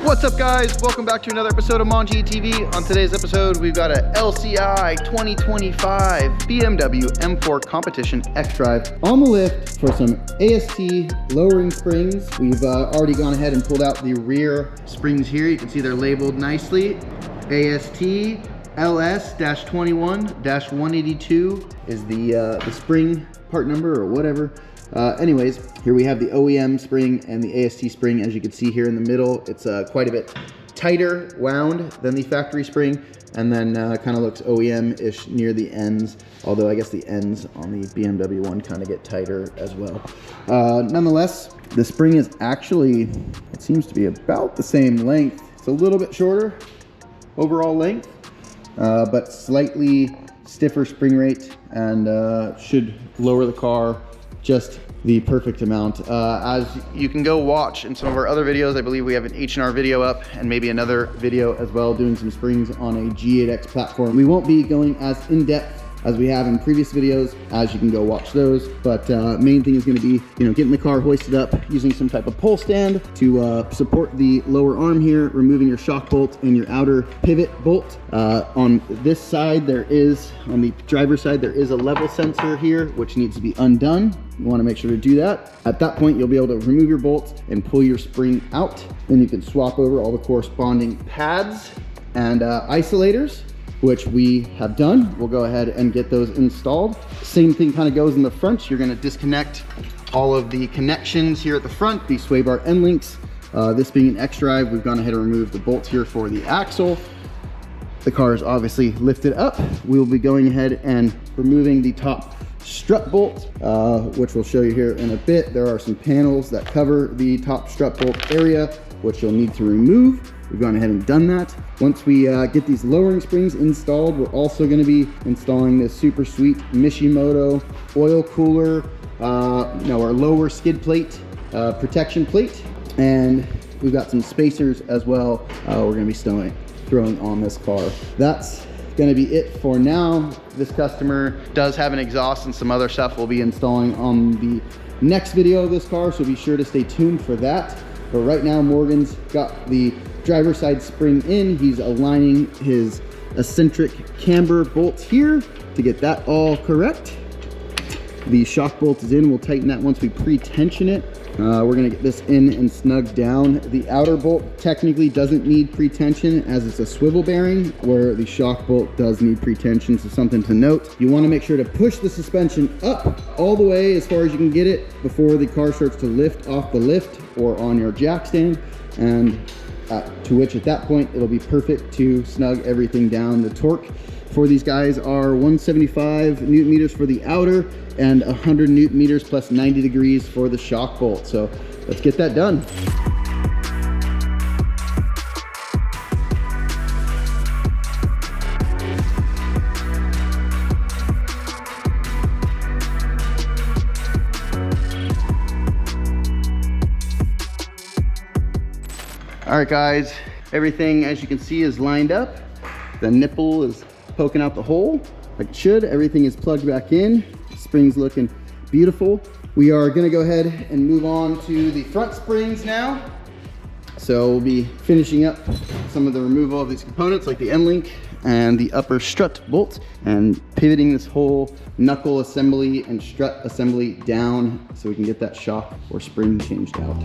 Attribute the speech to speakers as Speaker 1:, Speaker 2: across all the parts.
Speaker 1: What's up, guys? Welcome back to another episode of Manji TV. On today's episode, we've got a LCI 2025 BMW M4 Competition X-Drive on the lift for some AST lowering springs. We've already gone ahead and pulled out the rear springs here. You can see they're labeled nicely. AST LS-21-182 is the spring part number or whatever. Anyways, here we have the OEM spring and the AST spring. As you can see here in the middle, it's quite a bit tighter wound than the factory spring, and then kind of looks OEM-ish near the ends, although I guess the ends on the BMW one kind of get tighter as well. Nonetheless, the spring is actually, it seems to be about the same length. It's a little bit shorter overall length, but slightly stiffer spring rate, and should lower the car just the perfect amount. As you can go watch in some of our other videos, I believe we have an H&R video up and maybe another video as well doing some springs on a G8X platform. We won't be going as in-depth as we have in previous videos, as you can go watch those, but main thing is going to be, getting the car hoisted up using some type of pole stand to support the lower arm here, removing your shock bolt and your outer pivot bolt. On this side, on the driver's side, there is a level sensor here, which needs to be undone. You want to make sure to do that. At that point, you'll be able to remove your bolts and pull your spring out. Then you can swap over all the corresponding pads and isolators, which we have done. We'll go ahead and get those installed. Same thing kind of goes in the front. You're gonna disconnect all of the connections here at the front, the sway bar end links. This being an X-Drive, we've gone ahead and removed the bolts here for the axle. The car is obviously lifted up. We'll be going ahead and removing the top strut bolt, which we'll show you here in a bit. There are some panels that cover the top strut bolt area, which you'll need to remove. We've gone ahead and done that. Once we get these lowering springs installed, we're also going to be installing this super sweet Mishimoto oil cooler, our lower skid plate, protection plate, and we've got some spacers as well. We're going to be throwing on this car. That's going to be it for now. This customer does have an exhaust and some other stuff we'll be installing on the next video of this car, so be sure to stay tuned for that. But right now, Morgan's got the driver's side spring in. He's aligning his eccentric camber bolts here to get that all correct. The shock bolt is in. We'll tighten that once we pre-tension it. We're gonna get this in and snug down. The outer bolt technically doesn't need pre-tension, as it's a swivel bearing, where the shock bolt does need pre-tension, so something to note. You wanna make sure to push the suspension up all the way as far as you can get it before the car starts to lift off the lift or on your jack stand, and to which at that point it'll be perfect to snug everything down. The torque for these guys are 175 newton meters for the outer and 100 newton meters plus 90 degrees for the shock bolt. So let's get that done. All right, guys, everything, as you can see, is lined up. The nipple is poking out the hole like it should. Everything is plugged back in. Spring's looking beautiful. We are gonna go ahead and move on to the front springs now. So we'll be finishing up some of the removal of these components, like the end link and the upper strut bolt, and pivoting this whole knuckle assembly and strut assembly down so we can get that shock or spring changed out.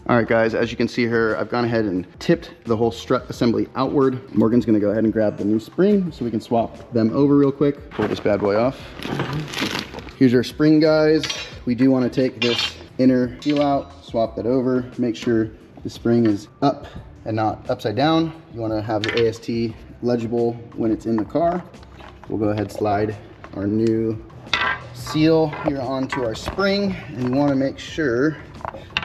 Speaker 1: All right, guys, as you can see here, I've gone ahead and tipped the whole strut assembly outward. Morgan's gonna go ahead and grab the new spring so we can swap them over real quick. Pull this bad boy off. Here's our spring, guys. We do wanna take this inner seal out, swap that over, make sure the spring is up and not upside down. You wanna have the AST legible when it's in the car. We'll go ahead and slide our new seal here onto our spring, and you wanna make sure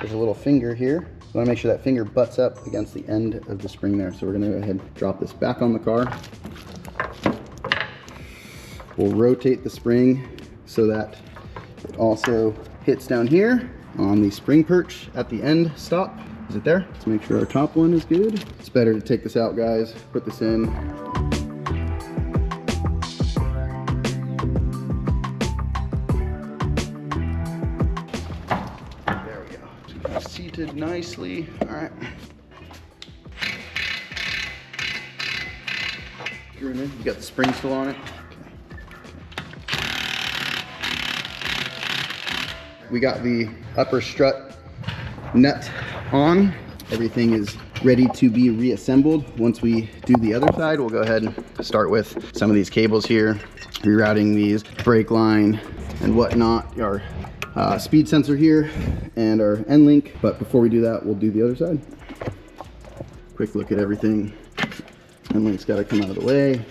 Speaker 1: there's a little finger here. You wanna make sure that finger butts up against the end of the spring there. So we're gonna go ahead and drop this back on the car. we'll rotate the spring so that it also hits down here on the spring perch at the end stop. Is it there? Let's make sure our top one is good. It's better to take this out, guys. Put this in. There we go. Seated nicely. All right. You got the spring still on it. We got the upper strut nut on. Everything is ready to be reassembled. Once we do the other side, we'll go ahead and start with some of these cables here, rerouting these, brake line and whatnot, our speed sensor here and our end link. But before we do that, we'll do the other side. Quick look at everything. End link's got to come out of the way. You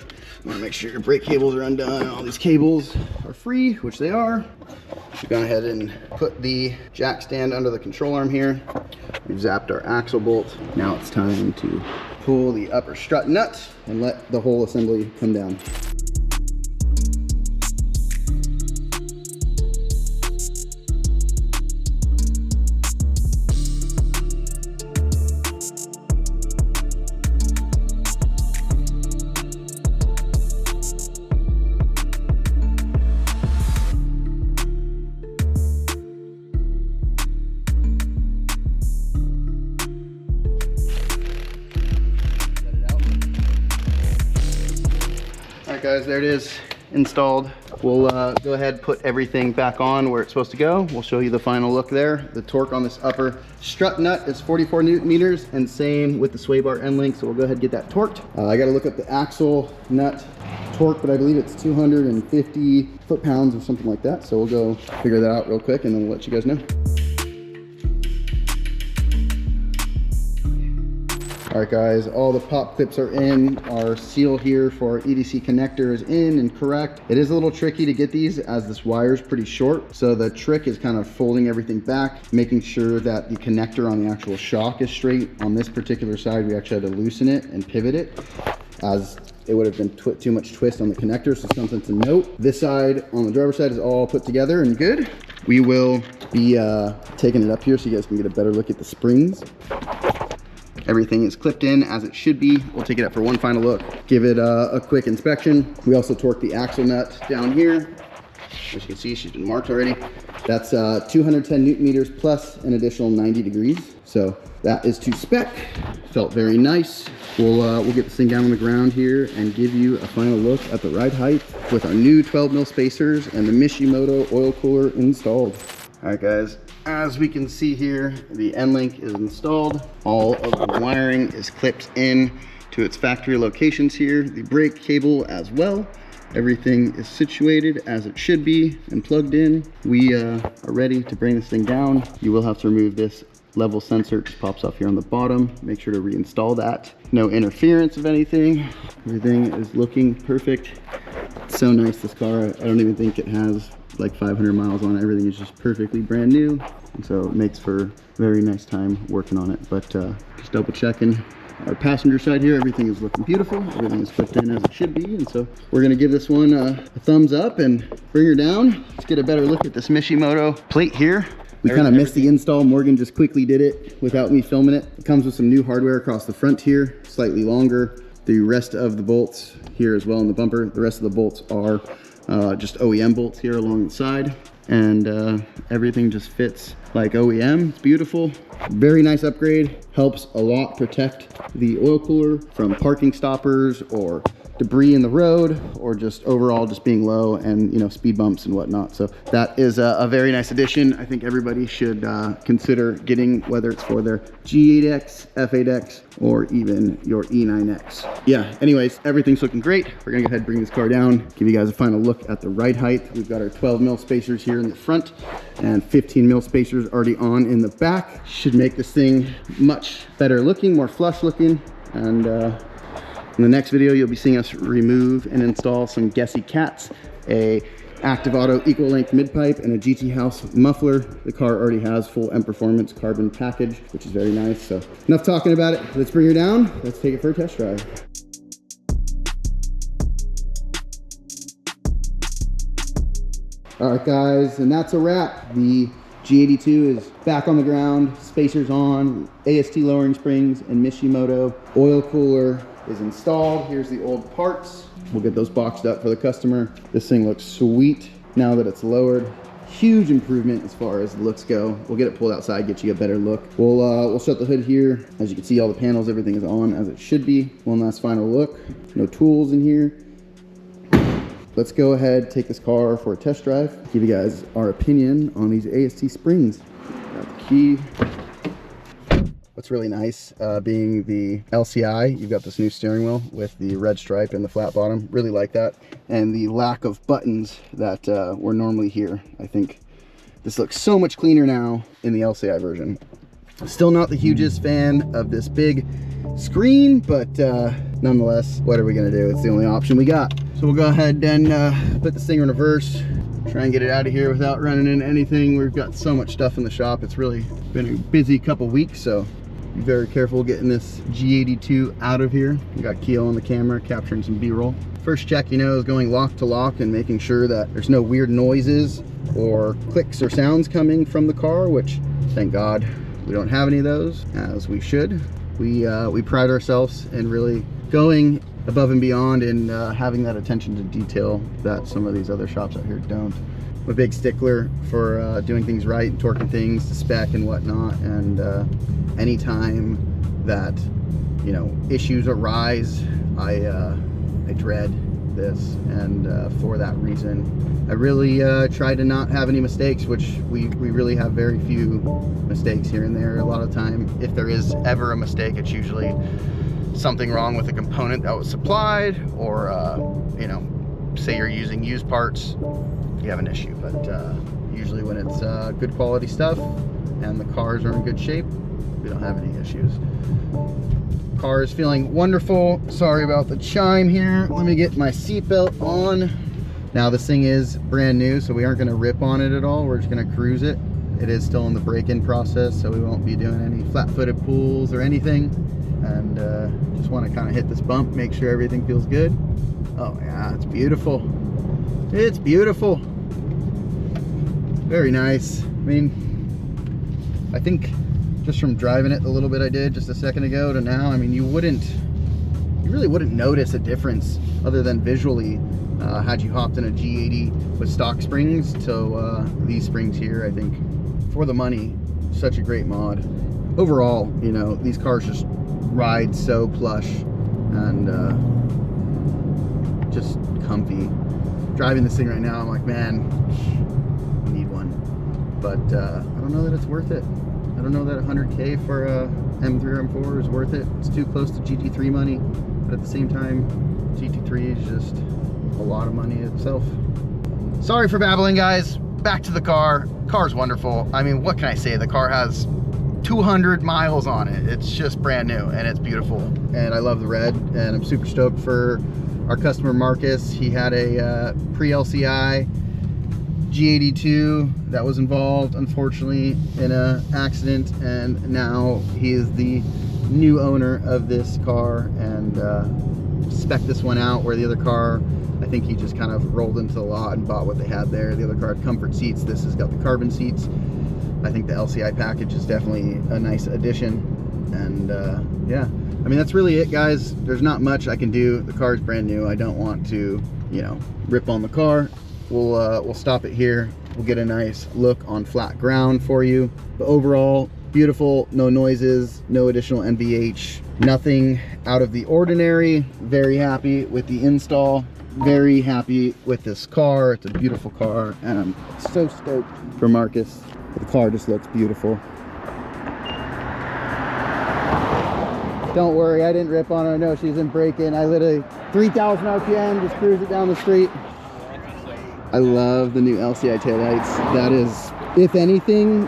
Speaker 1: want to make sure your brake cables are undone. All these cables are free, which they are. We've gone ahead and put the jack stand under the control arm here. We've zapped our axle bolt. Now it's time to pull the upper strut nut and let the whole assembly come down. Guys, there it is, installed. We'll go ahead, put everything back on where it's supposed to go. We'll show you the final look there. The torque on this upper strut nut is 44 Newton meters, and same with the sway bar end link. So we'll go ahead and get that torqued. I got to look up the axle nut torque, but I believe it's 250 foot-pounds or something like that. So we'll go figure that out real quick, and then we'll let you guys know. All right, guys, all the pop clips are in. Our seal here for our EDC connector is in and correct. It is a little tricky to get these as this wire is pretty short. So the trick is kind of folding everything back, making sure that the connector on the actual shock is straight. On this particular side, we actually had to loosen it and pivot it, as it would have been too much twist on the connector. So something to note. This side on the driver's side is all put together and good. We will be taking it up here so you guys can get a better look at the springs. Everything is clipped in as it should be. We'll take it up for one final look, give it a quick inspection. We also torqued the axle nut down here. As you can see, she's been marked already. That's 210 Newton meters plus an additional 90 degrees. So that is to spec. Felt very nice. We'll get this thing down on the ground here and give you a final look at the ride height with our new 12 mil spacers and the Mishimoto oil cooler installed. All right, guys. As we can see here, the end link is installed. All of the wiring is clipped in to its factory locations here. The brake cable as well. Everything is situated as it should be and plugged in. We are ready to bring this thing down. You will have to remove this level sensor. It just pops off here on the bottom. Make sure to reinstall that. No interference of anything. Everything is looking perfect. It's so nice, this car. I don't even think it has like 500 miles on it. Everything is just perfectly brand new, and so it makes for a very nice time working on it. But just double checking our passenger side here, everything is looking beautiful. Everything is put in as it should be, and so we're gonna give this one a thumbs up and bring her down. Let's get a better look at this Mishimoto plate here. We kind of missed the install. Morgan just quickly did it without me filming it. It comes with some new hardware across the front here, slightly longer. The rest of the bolts here as well in the bumper, the rest of the bolts are just OEM bolts here along the side, and everything just fits like OEM. It's beautiful. Very nice upgrade. Helps a lot protect the oil cooler from parking stoppers or debris in the road, or just overall just being low and, you know, speed bumps and whatnot. So that is a very nice addition. I think everybody should consider getting, whether it's for their G8X, F8X, or even your E9X. Yeah, anyways, everything's looking great. We're gonna go ahead and bring this car down, give you guys a final look at the ride height. We've got our 12 mil spacers here in the front and 15 mil spacers already on in the back. Should make this thing much better looking, more flush looking, and in the next video, you'll be seeing us remove and install some Gessie cats, a Active Auto equal length mid pipe, and a GT House muffler. The car already has full M Performance carbon package, which is very nice. So enough talking about it. Let's bring her down. Let's take it for a test drive. All right, guys, and that's a wrap. The G82 is back on the ground, spacers on, AST lowering springs, and Mishimoto oil cooler is installed. Here's the old parts. We'll get those boxed up for the customer. This thing looks sweet now that it's lowered. Huge improvement as far as looks go. We'll get it pulled outside, get you a better look. We'll shut the hood here. As you can see, all the panels, everything is on as it should be. One last final look. No tools in here. Let's go ahead, take this car for a test drive, give you guys our opinion on these AST springs. Got the key. What's really nice, being the LCI, you've got this new steering wheel with the red stripe and the flat bottom. Really like that. And the lack of buttons that were normally here. I think this looks so much cleaner now in the LCI version. Still not the hugest fan of this big screen, but nonetheless, what are we gonna do? It's the only option we got. So we'll go ahead and put this thing in reverse, try and get it out of here without running into anything. We've got so much stuff in the shop. It's really been a busy couple weeks, so be very careful getting this G82 out of here. We got Keel on the camera capturing some B-roll. First check, you know, is going lock to lock and making sure that there's no weird noises or clicks or sounds coming from the car, which thank God we don't have any of those, as we should. We pride ourselves in really going above and beyond and having that attention to detail that some of these other shops out here don't. I'm a big stickler for doing things right and torquing things to spec and whatnot, and anytime that, you know, issues arise, I dread this, and for that reason I really try to not have any mistakes, which we really have very few mistakes here and there. A lot of time, if there is ever a mistake, it's usually something wrong with a component that was supplied, or you know, say you're using used parts, you have an issue. But usually when it's good quality stuff and the cars are in good shape, we don't have any issues. Car is feeling wonderful. Sorry about the chime here. Let me get my seatbelt on. Now this thing is brand new, so we aren't going to rip on it at all. We're just going to cruise it. It is still in the break-in process, so we won't be doing any flat-footed pulls or anything. And just want to kind of hit this bump, make sure everything feels good. Oh yeah, it's beautiful. It's beautiful. Very nice. I mean, I think just from driving it the little bit I did just a second ago to now, I mean, you really wouldn't notice a difference other than visually had you hopped in a G80 with stock springs to these springs here. I think for the money, such a great mod. Overall, you know, these cars just ride so plush and just comfy. Driving this thing right now, I'm like, man, I need one. But I don't know that it's worth it. I don't know that 100K for a M3 or M4 is worth it. It's too close to GT3 money, but at the same time, GT3 is just a lot of money itself. Sorry for babbling, guys. Back to the car. Car's wonderful. I mean, what can I say? The car has 200 miles on it. It's just brand new and it's beautiful. And I love the red, and I'm super stoked for our customer Marcus. He had a pre-LCI G82 that was involved, unfortunately, in an accident, and now he is the new owner of this car and spec'd this one out, where the other car, I think he just kind of rolled into the lot and bought what they had there. The other car had comfort seats. This has got the carbon seats. I think the LCI package is definitely a nice addition. And yeah, I mean, that's really it, guys. There's not much I can do. The car is brand new. I don't want to, you know, rip on the car. We'll stop it here. We'll get a nice look on flat ground for you. But overall, beautiful, no noises, no additional NVH, nothing out of the ordinary. Very happy with the install. Very happy with this car. It's a beautiful car, and I'm so stoked for Marcus. The car just looks beautiful. Don't worry, I didn't rip on her. No, she's in break-in. I literally 3,000 RPM, just cruise it down the street. I love the new LCI taillights. That is, if anything,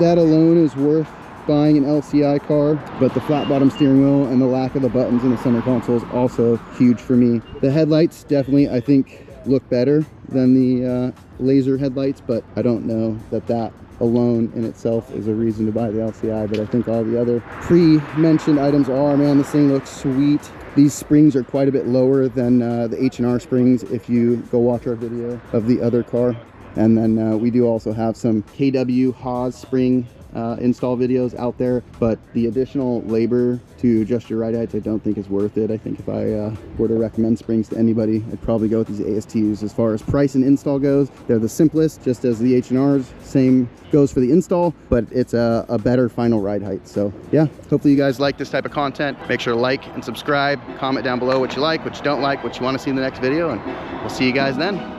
Speaker 1: that alone is worth buying an LCI car. But the flat bottom steering wheel and the lack of the buttons in the center console is also huge for me. The headlights definitely, I think, look better than the laser headlights, but I don't know that that alone in itself is a reason to buy the LCI. But I think all the other pre-mentioned items are, man, this thing looks sweet. These springs are quite a bit lower than the H&R springs if you go watch our video of the other car. And then we do also have some KW Haas spring install videos out there, but the additional labor to adjust your ride heights I don't think is worth it. I think if I were to recommend springs to anybody, I'd probably go with these ASTs. As far as price and install goes, they're the simplest, just as the H&Rs. Same goes for the install, but it's a better final ride height. So yeah, hopefully you guys like this type of content. Make sure to like and subscribe, comment down below what you like, what you don't like, what you want to see in the next video, and we'll see you guys then.